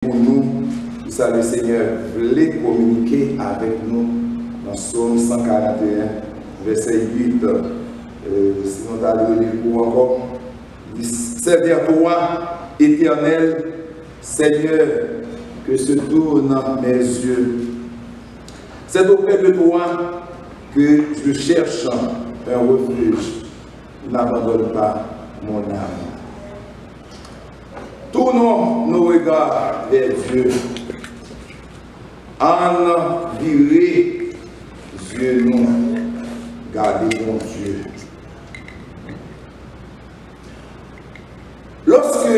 pour nous, ça le Seigneur voulait communiquer avec nous dans Psaume 141, verset 8. Si nous allons lire pour encore, servir toi, éternel Seigneur, que se tournent mes yeux. C'est auprès de toi que je cherche un refuge. N'abandonne pas mon âme. Tournons nos regards vers Dieu. En viré, Dieu nous, gardez mon Dieu. Lorsque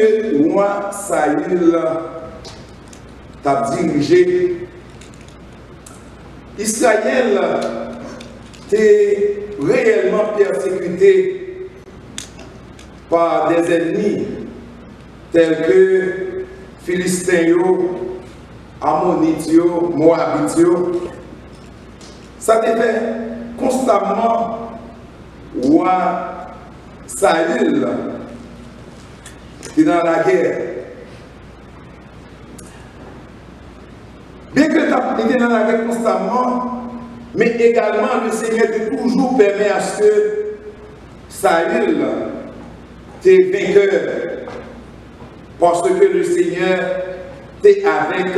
moi, Saül, t'a dirigé, Israël était réellement persécuté par des ennemis tels que Philistins, Ammonites, Moabites. Ça devait constamment roi Saül qui est dans la guerre. Bien que tu étais dans la guerre constamment, mais également le Seigneur te toujours permet à ce que Saül t'est vainqueur. Parce que le Seigneur t'est avec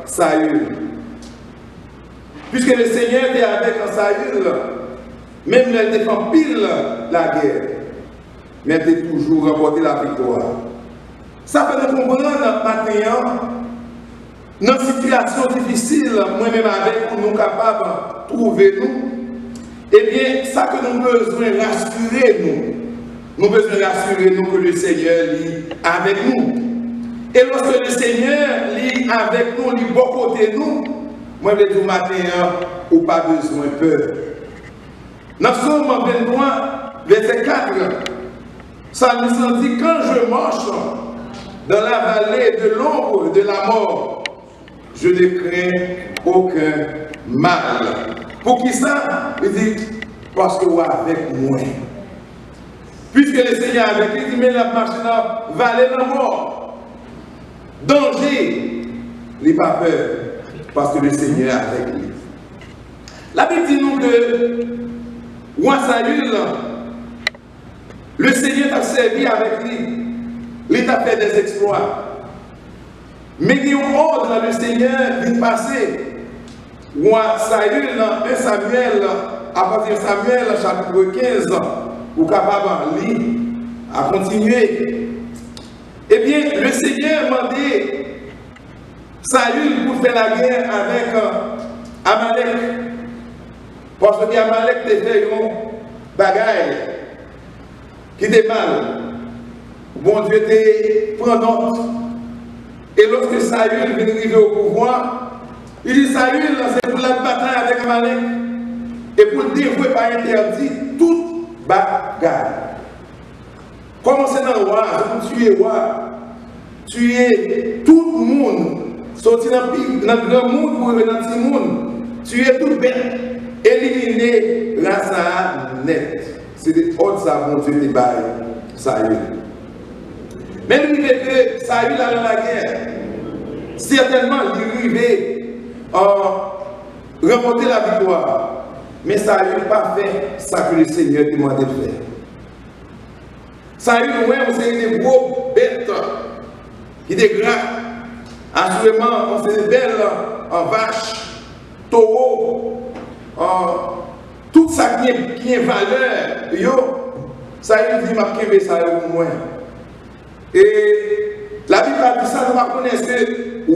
Saül. Puisque le Seigneur t'est avec Saül, même elle défend pile la guerre, mais elle t'a toujours remporté la victoire. Ça fait nous comprendre maintenant, dans une situation difficile, moi-même avec, pour nous capables de trouver nous, eh bien, ça que nous besoin rassurer nous. Nous besoin rassurer nous que le Seigneur est avec nous. Et lorsque le Seigneur est avec nous, il est bon côté nous, moi je dis matin, ou pas besoin de peur. Dans Psaume 23, verset 4, ça nous dit quand je marche dans la vallée de l'ombre de la mort, je ne crains aucun mal. Pour qui ça? Il dit, parce que vous êtes avec moi. Puisque le Seigneur est avec lui, il dit, mais la marche dans la vallée de la mort. Danger, il n'a pas peur, parce que le Seigneur est avec lui. La Bible dit nous que, roi Saül, le Seigneur t'a servi avec lui, il t'a fait des exploits. Mais il y a un ordre, le Seigneur vient passer. Roi Saül, 1 Samuel, à partir de Samuel, chapitre 15, ou capable de lire, à continuer. Eh bien, le Seigneur m'a dit Saül pour faire la guerre avec Amalek. Parce que Amalek te fait une bagaille qui était mal. Bon Dieu te prend note. Et lorsque Saül vient arriver au pouvoir, il dit Saül, c'est pour la bataille avec Amalek. Et pour le dévouer par interdit toute bagaille. Comment c'est dans le roi, c'est pour tuer le roi, tuer tout le monde, sortir dans le grand monde pour revenir dans le petit monde, tuer tout le bête, éliminer la race net. C'est des autres savants Dieu qui baillent Saül. Même il dit que Saül allait dans la guerre, certainement il arrivait à remporter la victoire, mais Saül n'a pas fait ça que le Seigneur demandait de faire. Saül, c'est des gros bêtes qui étaient gras. Assurément, on s'est belles en vache, taureau, tout ça qui est valeur. Yo, Saül dit, m'a kembe ça au moins. Et la Bible a dit ça, nous ne connaissons que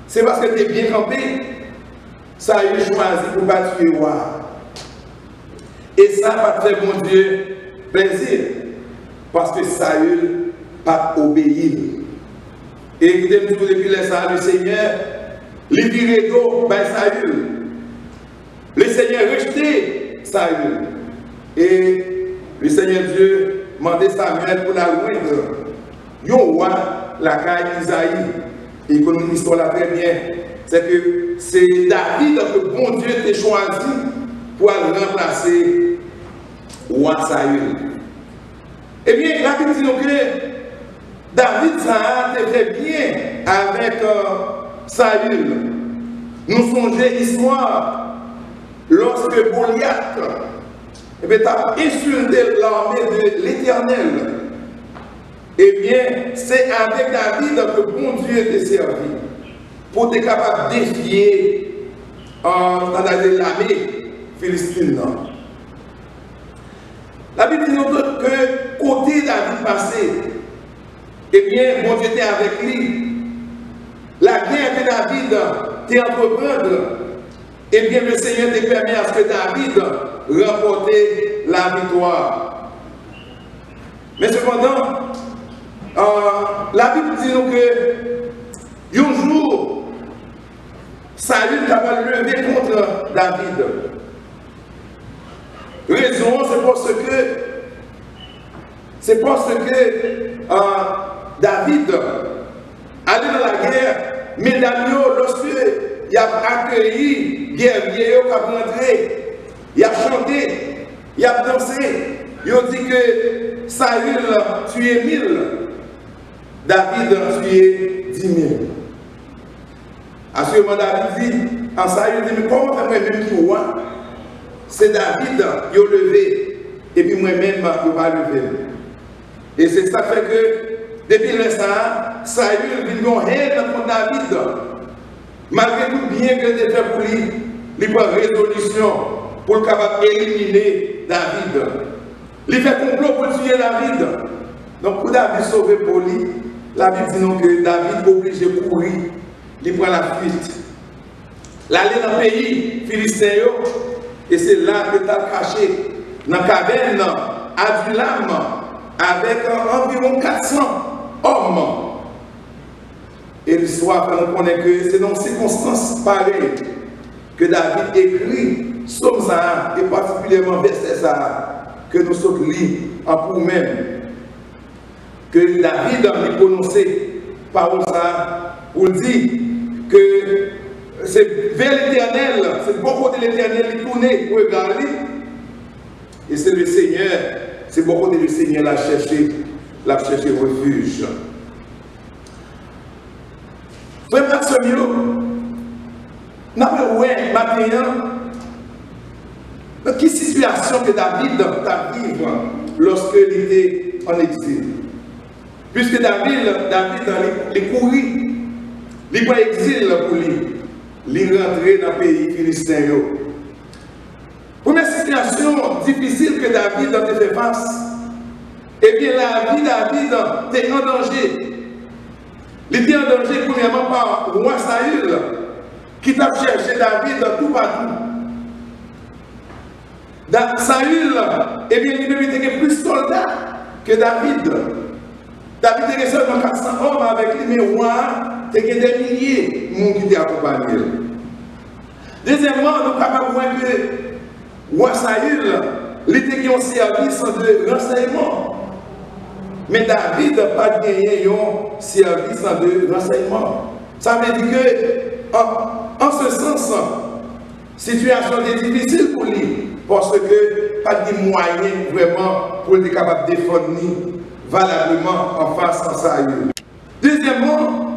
c'est parce que tu es bien campé. Saül choisit pour ne pas tuer le roi. Et ça va faire mon Dieu plaisir. Parce que Saül n'a pas obéi. Et écoutez-nous depuis le Seigneur, il viré d'eau par Saül. Le Seigneur rejeté Saül. Et le Seigneur Dieu demandait Samuel pour la loindre. Yon roi, la caille Isaïe. Et comme nous l'histoire la très bien, c'est que c'est David que bon Dieu t'a choisi pour remplacer roi Saül. Eh bien, la Bible dit que David, ça a fait bien avec Saül. Nous songeons l'histoire lorsque Goliath a insulté l'armée de l'Éternel. Eh bien, c'est avec David que bon Dieu était servi pour être capable de défier l'armée philistine. La Bible dit que côté David passé, eh bien, bon Dieu était avec lui. La guerre que David t'a entreprendre, eh bien, le Seigneur te permet à ce que David remporte la victoire. Mais cependant, la Bible dit nous que un jour, Saül va lever contre David. Raison, c'est parce que David allait dans la guerre, mais David, lorsque il a accueilli les guerriers qui ont rentré, il a chanté, il a dansé, il a dit que Saül tué 1000, David tué 10 000. À ce moment, David dit, en Saül dit, mais comment faire moi-même qui roi? C'est David qui a levé, et puis moi-même, je ne vais pas lever. Et c'est ça fait que, depuis l'instant, Saül vient en haine contre David. Malgré tout bien que j'ai fait pour lui, il prend résolution pour le capable d'éliminer David. Il fait complot pour tuer David. Donc pour David sauver pour lui, la Bible dit non que David est obligé de courir, il prend la fuite. L'aller dans le pays philistin, et c'est là que tu as caché, dans la caverne, à Adulam, avec environ 400 hommes. Et l'histoire nous connaît que c'est dans ces circonstances pareilles que David écrit Psaume ça, et particulièrement verset ça, que nous sommes lus en pour même. Que David a prononcé parole ça pour dire que c'est vers l'Éternel, c'est beaucoup de l'Éternel qui tourne pour regarder. Et c'est le Seigneur, c'est beaucoup de le Seigneur l'a cherché refuge. Frère Maximilien, n'a pas ouais maintenant, dans quelle situation que David a vécu lorsque il était en exil? Puisque David il courit, il va exil pour lui. Il est rentré dans le pays philistin. Première situation difficile que David a fait face, eh bien la vie de David était en danger. Il était en danger premièrement par le roi Saül, qui t'a cherché David tout partout. Saül, eh bien il était plus soldat que David. David était seulement 400 hommes avec lui, mais le roi était des milliers de gens qui étaient accompagnés. Deuxièmement, nous sommes capables de voir que le roi Saül était en service de renseignement. Mais David n'a pas gagné un service de renseignement. Ça veut dire que, en ce sens, la situation est difficile pour lui, parce que pas de moyens vraiment pour être capable de défendre valablement en face à Saül. Deuxièmement,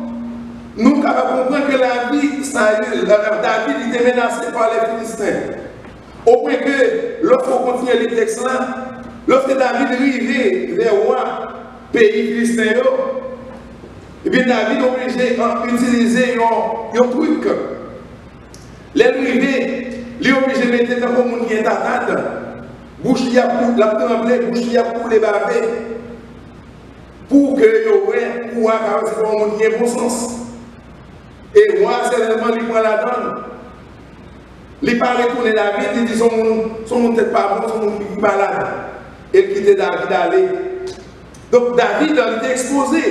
nous sommes capables de comprendre que la vie de Saül, David était menacé par les Philistins. Au point que, lorsqu'on continue les textes là, lorsque David arrivait vers le roi pays philistin, et bien David est obligé d'utiliser un truc. Les arrivés, il est obligé de mettre dans le monde qui est tatade, bouche y a pour la trembler, bouche y a pour les baver, pour que le roi puisse avoir un monde qui est bon sens. Et moi, seulement, il prend la donne. Il n'est pas retourné David, il dit son monde n'est pas bon, son monde est malade. Et il quitte David d'aller. Donc David était exposé.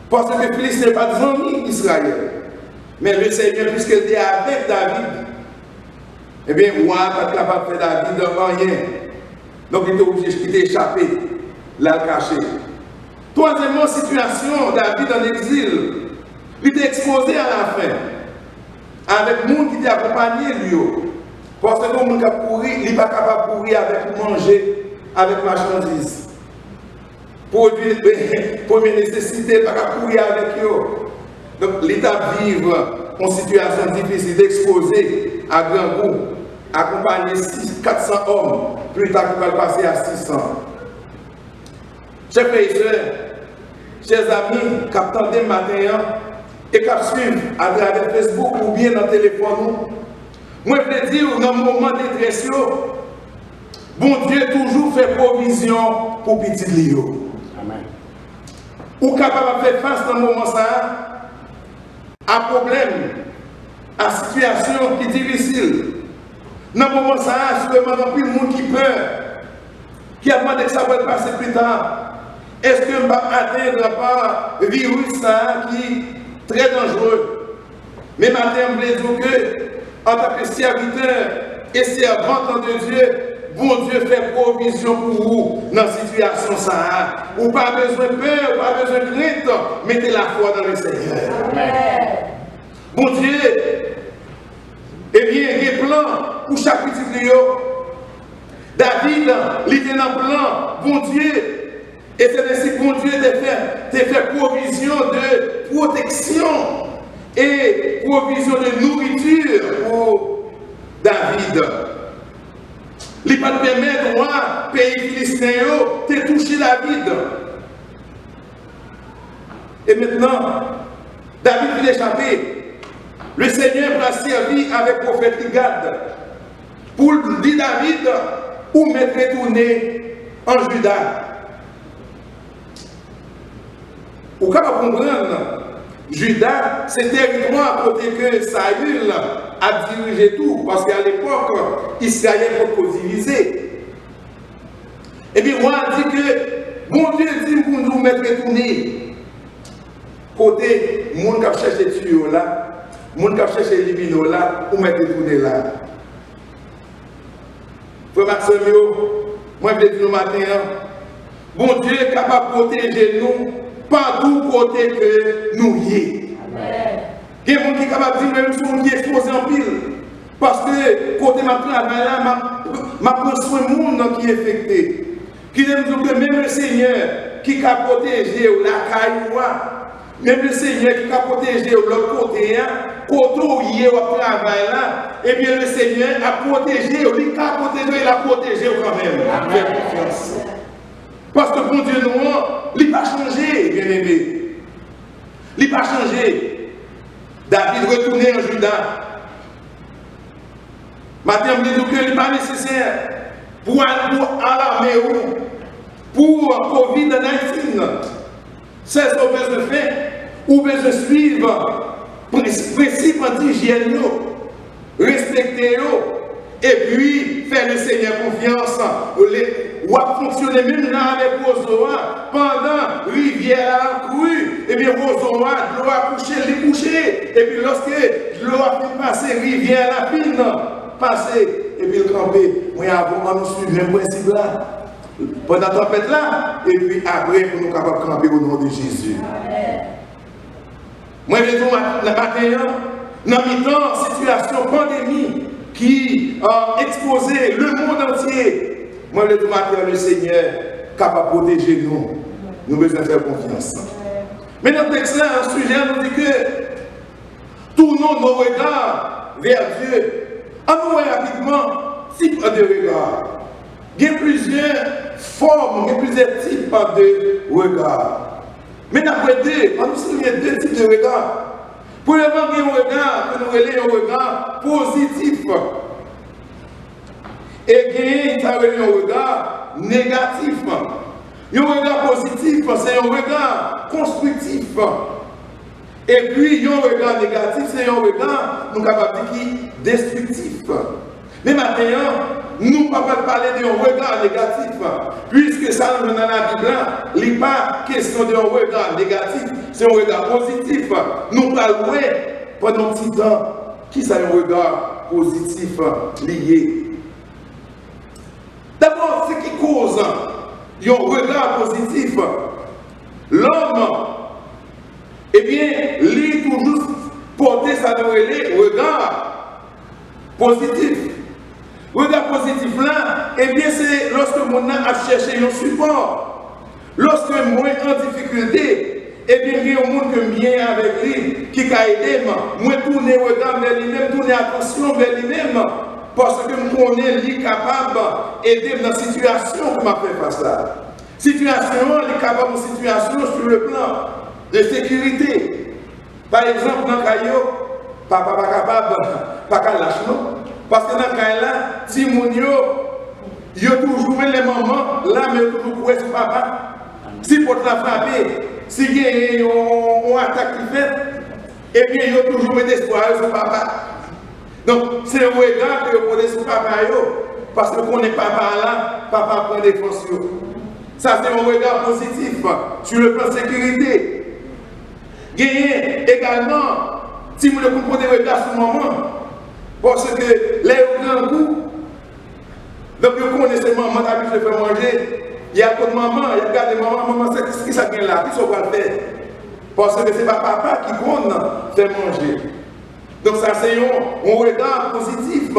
Parce que Philistin n'est pas des amis d'Israël. Mais le Seigneur, puisqu'il était avec David, eh bien, moi, je suis capable de faire David dans rien. Donc il était obligé de échapper, là caché. Troisièmement, situation, David en exil. Il était exposé à la faim. Avec le monde qui était accompagné lui. Parce que le monde qui a couru, il n'est pas capable de courir avec manger, avec marchandises. Pour première nécessité, il n'est pas capable de courir avec eux. Donc l'État vive en situation difficile d'exposer à grand goût, accompagner 400 hommes, plus tard qu'il va passer à 600. Chers frères et sœurs, chers amis, qui attendent le matin et qui suivent à travers Facebook ou bien dans le téléphone, moi je veux dire, dans le moment de détresse, bon Dieu toujours fait provision pour petit Léo. Amen. Ou capable de faire face dans le moment ça, à problème, à situation qui est difficile. Dans le moment ça, sûrement dans plus de monde qui peur, qui a demandé que ça va passer plus tard. Est-ce que je vais atteindre par le virus ça, qui est très dangereux? Mais maintenant, je veux dire que, en tant que serviteur et servante de Dieu, bon Dieu fait provision pour vous dans la situation ça. Ou pas besoin de peur, pas besoin de crainte, mettez la foi dans le Seigneur. Amen. Bon Dieu, eh bien, il y a un plan pour chaque petit Léo. David, il était dans le plan, bon Dieu. Et c'est ainsi que bon Dieu t'a fait provision de protection et provision de nourriture pour David. Il ne va pas permettre au pays philistin de toucher David. Et maintenant, David vient échapper. Le Seigneur l'a servi avec le prophète Gad pour dire David où m'être retourné en Juda. Vous pouvez comprendre, Juda, c'est territoire côté que Saül a dirigé tout, parce qu'à l'époque, Israël était divisé. Et bien, moi, je dis que, bon Dieu dit pour nous mettre retourner. Côté, les gens qui cherchent les tuyaux là, les gens qui cherchent les lumineux là, pour mettre retourner là. Frère Maxime, moi, je dis le matin, bon Dieu est capable de protéger nous. Partout côté que nous y est. Il y a des gens qui sont capables de dire même si on est exposé en pile. Parce que côté ma travail là, ma prends soin de monde qui est affecté. Qui aime dire que même le Seigneur qui a protégé la caille, même le Seigneur qui a protégé l'autre côté, côté où il est au travail là, et bien le Seigneur a protégé, il a protégé, il a protégé quand même. Faites confiance. Parce que bon Dieu, nous, il n'a pas changé, bien aimé. Il n'a pas changé. David retourné en Juda. Maintenant, je dis que il n'est pas nécessaire pour alarmer ou pour COVID-19. C'est ce qu'on besoin de faire. Ou besoin de suivre le principe d'hygiène, respecter et puis faire le Seigneur confiance. Ou à fonctionner même là avec Rosoa pendant rivière a couru, et bien Rosoa, l'eau a couché, les couché, et puis lorsque l'eau a fait passer, rivière a fine, passer, et puis le camper, moi avant nous suivre le principe là, pendant la tempête là, et puis après pour nous capables de camper au nom de Jésus. Amen. Moi je dis le matin, dans mi-temps, situation pandémie qui a exposé le monde entier. Moi, le matin, le Seigneur capable de protéger nous. Nous devons faire confiance. Mais dans le texte là, un sujet nous dit que tournons nos regards vers Dieu. En nous rapidement, type de regard. Il y a plusieurs formes, il y a plusieurs types de regards. Mais d'après deux, on nous souvient deux types de regards. Premièrement, il y a un regard que nous relèvons un regard positif. Et il y a un regard négatif. Un regard positif, c'est un regard constructif. Et puis, il y a un regard négatif, c'est un regard, nous capable de dire, destructif. Mais maintenant, nous ne pouvons pas parler d'un regard négatif, puisque ça, dans la Bible, il n'est pas question d'un regard négatif, c'est un regard positif. Nous parlons pendant un petit temps, qui c'est un regard positif lié. D'abord, ce qui cause un regard positif, l'homme, eh bien, lui toujours porter sa regard positif. Regard positif là, eh bien, c'est lorsque mon âme a cherché un support, lorsque moi en difficulté, et bien, il y a un monde qui vient avec lui, qui a aidé, moi, tourner le regard vers lui-même, tourner attention vers lui-même, parce que je connais lui capable d'aider dans la situation que m'a fait face là. Situation, il est capable de situation sur le plan de sécurité. Par exemple, dans le caillou, papa n'est pas capable, pas qu'à lâcher, parce que dans le caillou là, si mon yo, il y a toujours les mamans, là, mais il y a toujours pour sur papa. Si pour la frapper, si il y a une attaque qui fait, et bien il y a toujours des espoirs sur papa. Donc c'est un regard que vous prenez sur papa, parce que qu'on n'est pas là, papa prend des forces. Ça c'est un regard positif sur le plan de sécurité. Gagner également, si vous ne prenez des regards sur maman, parce que les grands goûts, donc vous connaissez maman d'habitude de faire manger. Il y a de maman, il y a regardé maman, c'est ce qui ça vient là, qui sont pas faire. Parce que ce n'est pas papa qui compte faire manger. Donc ça c'est un regard positif.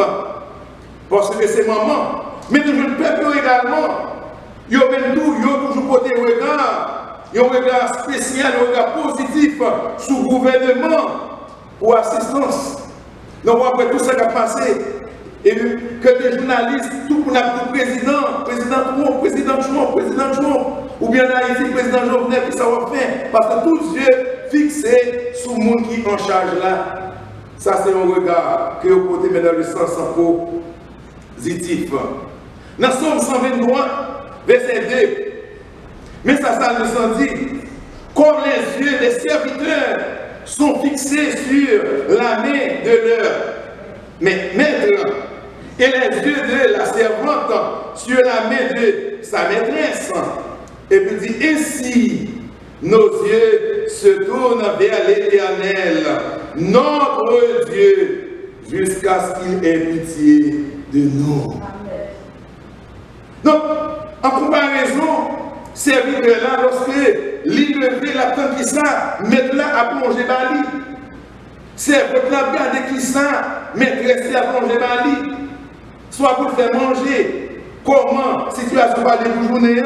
Parce que c'est maman. Mais toujours le peuple également, il y a même tout, il y a toujours côté regard. Il y a un regard spécial, un regard positif sur le gouvernement pour assistance. Donc après tout ça qui a passé, et que les journalistes, tout pour le président Trump, ou bien en Haïti, le président Jovenel, qui ça va faire, parce que tous les yeux fixés sur le monde qui est en charge là. Ça, c'est un regard que vous pouvez mettre dans le sens positif. Dans Somme 123, verset 2, mais ça nous dit, comme les yeux des serviteurs sont fixés sur la main de leur maître, et les yeux de la servante sur la main de sa maîtresse. Et puis dit, ainsi, nos yeux se tournent vers l'Éternel, notre Dieu, jusqu'à ce qu'il ait pitié de nous. Amen. Donc, en comparaison, serviteur-là, lorsque l'île la tente qui ça, maître-là a plongé dans l'île. Serviteur-là, regardez qui ça, maîtresse a plongé dans l'île. Soit pour faire manger, comment, situation va de journée.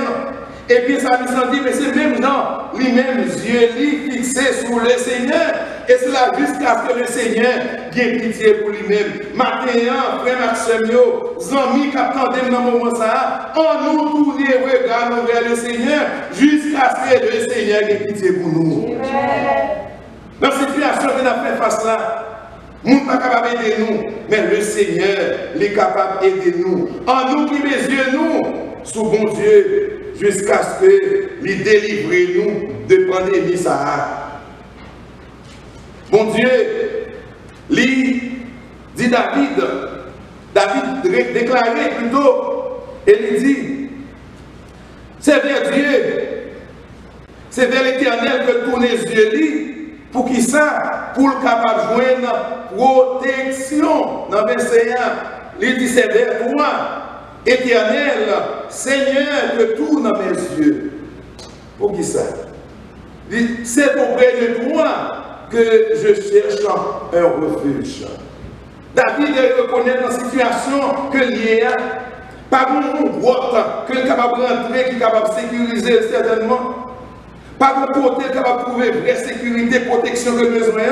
Et puis ça nous dit, mais c'est même dans les mêmes yeux fixés sur le Seigneur. Et cela jusqu'à ce que le Seigneur ait pitié pour lui-même. Maintenant, frère Maxime, amis qui attendent dans le moment ça, on nous tourne et regarde vers le Seigneur jusqu'à ce que le Seigneur ait pitié pour nous. Dans cette situation que nous avons fait face là, nous ne sommes pas capables d'aider nous, mais le Seigneur est capable d'aider nous. En nous qui mes yeux, nous, sous bon Dieu, jusqu'à ce qu'il délivre nous de pandémie ça. Bon Dieu, lui dit David déclaré plutôt, et il dit, c'est vers Dieu, c'est vers l'Éternel que tournent les yeux, pour qui ça, pour le capable de joindre protection dans verset 1. Il dit, c'est vers toi, Éternel, Seigneur, que tourne mes yeux. Pour qui ça? C'est auprès de toi que je cherche un refuge. David reconnaît dans la situation que l'il y a, pas une grotte que est capable de rentrer, qui est capable de sécuriser certainement. Pas de côté capable de trouver vraie sécurité, protection que besoin.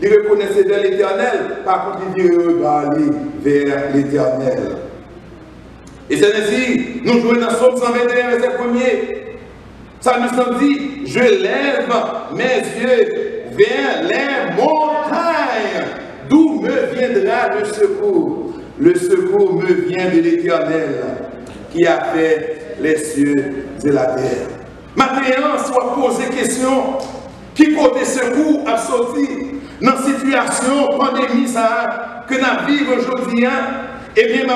Il reconnaissait vers l'Éternel, par contre il dit regarder vers l'Éternel. Et c'est ainsi, nous jouons dans Somme 121, verset 1er. Ça nous dit, je lève mes yeux vers les montagnes, d'où me viendra le secours. Le secours me vient de l'Éternel, qui a fait les cieux et la terre. Maintenant, soit posé question, qui côté secours a sorti dans la situation pandémie ça, que nous vivons aujourd'hui, et bien, ma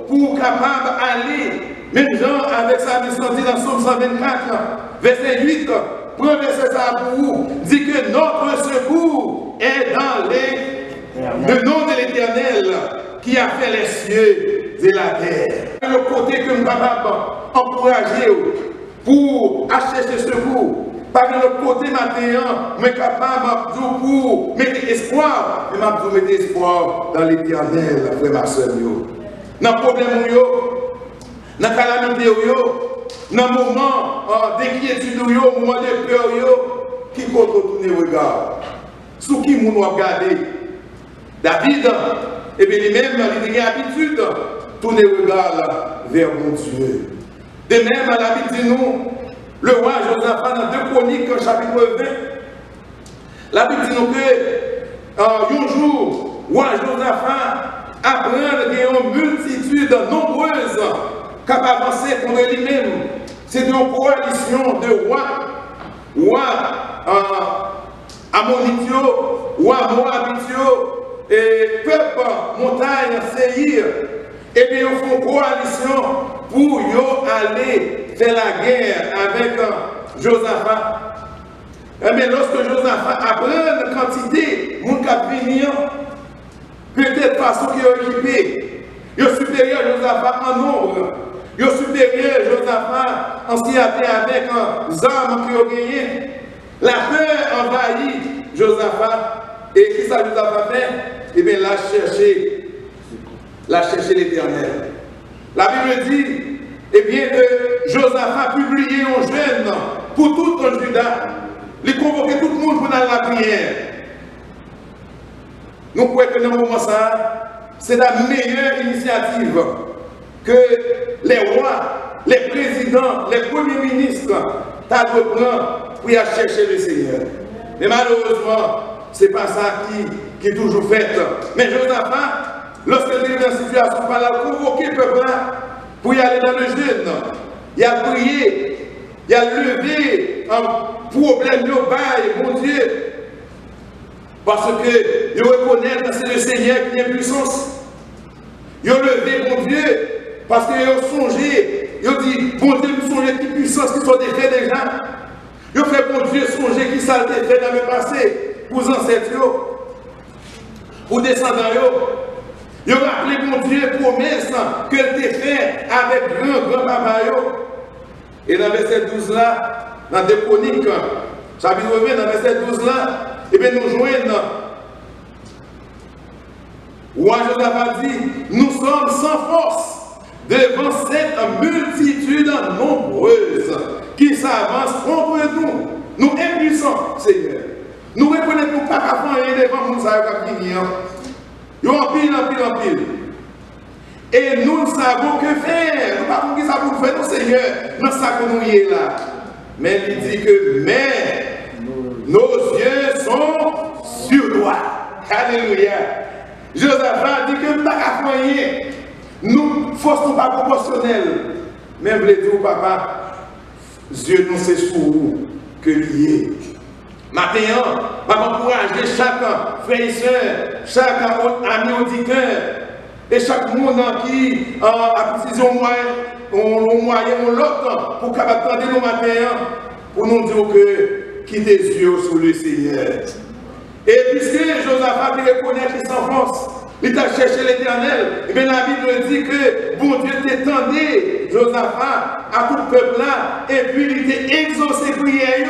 pour capable d'aller, même gens avec sa mission dit dans Somme 124, verset 8, premier verset ça pour vous, dit que notre secours est dans le nom de l'Éternel qui a fait les cieux et la terre. Le côté que nous sommes capables d'encourager pour acheter ce secours. Par le côté maintenant, nous sommes capables de pour mettre espoir, mais de mettre espoir dans l'Éternel, frère ma soeur. Dans le problème, dans la calamité, dans le moment d'inquiétude, au moment de peur, qui compte tourner le regard. Sous qui nous regarder. David, et bien lui-même, il a l'habitude de tourner le regard vers mon Dieu. De même, la Bible dit nous, le roi Josaphat, dans 2 Chroniques, chapitre 20, la Bible dit nous que un jour, le roi Josaphat apprend qu'il y a une multitude nombreuse qui a avancé contre lui-même. C'est une coalition de rois ammonitio, rois moabitio, et peuple, montagne, Séhir. Et bien, ils font coalition pour aller faire la guerre avec Josaphat. Mais lorsque Josaphat apprend la quantité, mon cap venir, peut-être façon qui est équipé, il est supérieur à Josaphat en nombre, il est supérieur à Josaphat en sciaté avec un armes qui ont gagné. La peur envahit Josaphat. Et qui ça Josaphat fait? Eh bien, l'a chercher l'Éternel. La Bible dit, eh bien, que Josaphat publié en jeûne pour tout le Juda. Il convoquait tout le monde pour aller à la prière. Nous croyons que dans ce moment ça, c'est la meilleure initiative que les rois, les présidents, les premiers ministres t'ont de prendre pour y aller chercher le Seigneur. Mais malheureusement, ce n'est pas ça qui est toujours fait. Mais Josaphat, lorsqu'il est dans une situation, il a convoqué le peuple pour y aller dans le jeûne. Il a prié, il a levé un problème de bail, mon Dieu. Parce que il reconnaît que c'est le Seigneur qui a puissance. Il a levé, mon Dieu, parce qu'il a songé. Il a dit, bon Dieu, nous songeons qui puissance qui sont faits déjà. Il a fait, bon Dieu, songer qui ça a été fait dans le passé pour les ancêtres, pour les descendants. Il a rappelé, mon Dieu, promesse que tu as fait avec grand papa. Et dans le verset 12 là, dans 2 Chroniques, chapitre 20, dans le verset 12 là, et bien nous joignons. Roi Josaphat dit, nous sommes sans force devant cette multitude nombreuse qui s'avance contre nous. Nous impuissants, Seigneur. Nous reconnaissons pas qu'à faire devant nous, ça va finir. Nous en pile. Et nous ne savons que faire. Nous ne savons pas ce que nous faire, Seigneur, dans ça que nous y est là. Mais il dit que, nos yeux sont sur toi. Alléluia. Josaphat dit que nous n'avons pas fait. Nous, force nous pas proportionnelle. Même les deux, papa, Dieu nous c'est sur vous que lié. Maintenant, je vais encourager chaque frère et soeur, chaque ami auditeur, et chaque monde qui a précisé au moyen ou l'autre pour capable nous matin, pour nous dire que qui des yeux sur le Seigneur. Et puisque Josaphat reconnaît qu'il s'enfonce, il a cherché l'Éternel, et bien la Bible dit que bon Dieu t'étendait Josaphat à tout le peuple là, et puis il était exaucé prière.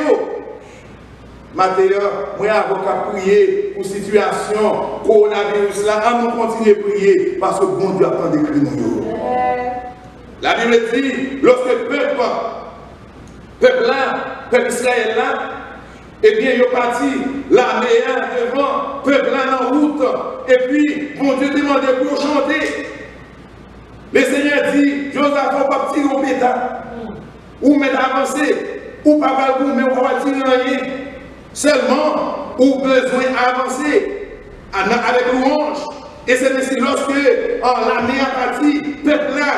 Maintenant, moi, avocat prier pour situation coronavirus là, à nous continuer à prier parce que bon Dieu attend des cris nous. La Bible dit, lorsque le peuple Israël là, eh bien, il est parti, l'armée devant, peuple là en route, et puis, bon Dieu demandait pour chanter. Le Seigneur dit, Josaphat va tirer au pétard, ou mettre avancé, ou pas mal, mais on va tirer rien. Seulement, ou besoin d'avancer avec louange. Et c'est ainsi lorsque l'armée a parti, peuple là,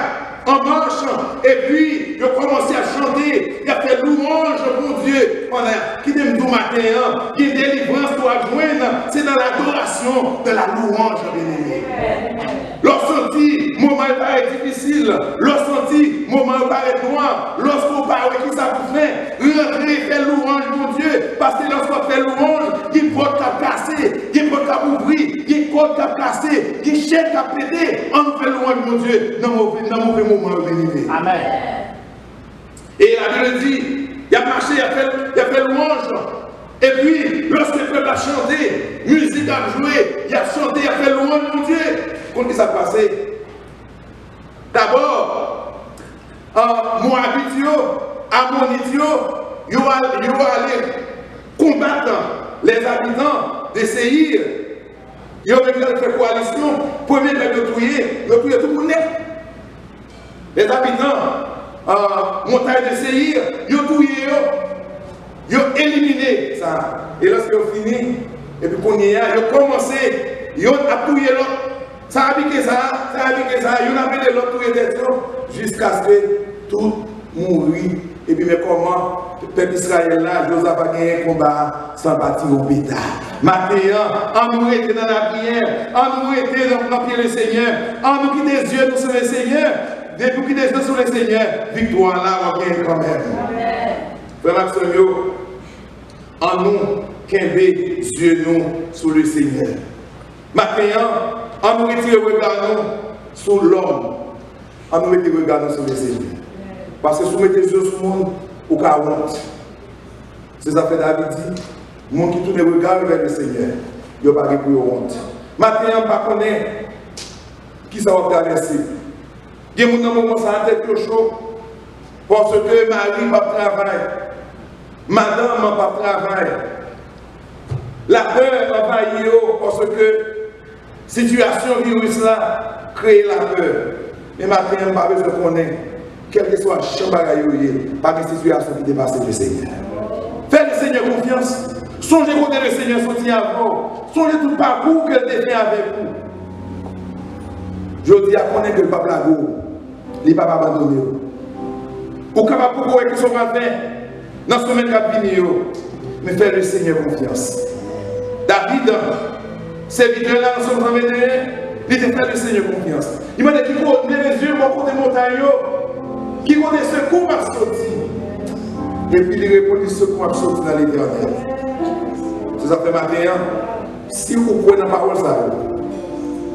en marche, et puis il a commencé à chanter, il a fait louange pour Dieu. Qui t'aime tout matin, qui est délivrance pour joindre, c'est dans l'adoration de la louange, bien-aimé. Lorsqu'on dit, moment paraît difficile, lorsqu'on dit, moment paraît noir, lorsqu'on parle qui ça vous fait, rentrer et faire louange pour Dieu, parce que lorsqu'on fait louange, il faut qu'à casser, il faut qu'à ouvrir, il faut qu'à casser, il cherche à péter, on fait louange pour Dieu dans le mauvais moment, bien-aimé. Amen. Et la Bible dit, il a marché, il a fait louange. Et puis, lorsque le peuple a chanté, musique a joué, il a chanté, il a fait louange pour Dieu. Qu'est-ce qui s'est passé? D'abord, Moabit, Ammonite, ils vont aller combattre les habitants de Séhir. Ils ont fait coalition, premier de tuer tout le monde. Les habitants montagne de Séhir, ils ont tué, ils ont éliminé ça. Et lorsqu'ils ont fini, et puis qu'on y a, ils ont commencé, ils ont tué l'autre. Ça a piqué ça, ils ont appelé l'autre jusqu'à ce que tout mourit. Et puis, mais comment le peuple Israël là, Josaph a gagné un combat sans bâtir au bétail. Maintenant, en nous était dans la prière, en nous était dans le pied le Seigneur, en nous qui des yeux sur le Seigneur, depuis nous qui des yeux sur le Seigneur, victoire là, on gagne quand même. Frère Maxime, en nous, qu'un des yeux nous sur le Seigneur. Maintenant, en nous retire le regard sur l'homme, en nous mettre le regard sur le Seigneur. Parce que si vous mettez les yeux sur le monde, vous avez honte. C'est ça que David dit. Le monde qui tourne le regard vers le Seigneur, il n'y a pas de honte. Maintenant, on ne connaît pas qui ça va traverser. Il y a des gens qui ont la tête chaud parce que Marie va travailler. Madame va pas travailler. La peur envahit parce que la situation virus là crée la peur. Mais maintenant, on n'a pas besoin de connaître. Quel que soit le champ de pas de situation qui dépasse le Seigneur. Faites le Seigneur confiance. Songez quand le Seigneur sorti avant. Songez tout le parcours qu'il a fait avec vous. Je dis à connaître que le peuple a beau. Il n'est pas abandonné. Ou capable de pouvoir que son matin, dans ce moment qui mais faites le Seigneur confiance. David, serviteur là, dans son 21, il était fait le Seigneur confiance. Il m'a dit qu'il faut lever les yeux pour côté montagne. Qui ont des secours à sortir. Et puis il répond des secours à sortir dans l'éternel. C'est ça fait matin. Si vous prenez la parole, ça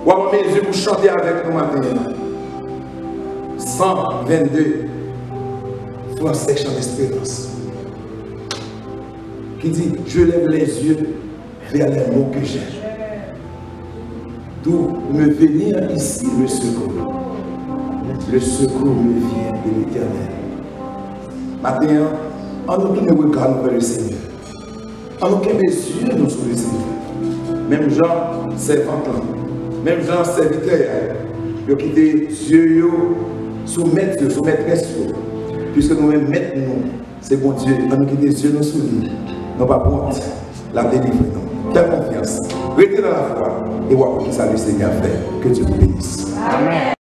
vous avez mes yeux pour chanter avec nous matin. 122 Français chant d'espérance. Qui dit, je lève les yeux vers les mots que j'aime. D'où me venir ici le secours. Le secours me vient de l'Éternel. Maintenant, en nous tournons le regard vers le Seigneur. En nous les yeux nous sur le Seigneur. Même Jean, servant, même Jean, serviteur, il a quitté les yeux sous maître, sous maîtresse. Puisque nous-mêmes, maître, c'est bon Dieu. En nous quitter les yeux nous sur lui. Nous pas honte, la délivrer. Quelle confiance. Restez dans la foi et voir ce que ça le Seigneur fait. Que Dieu vous bénisse. Amen.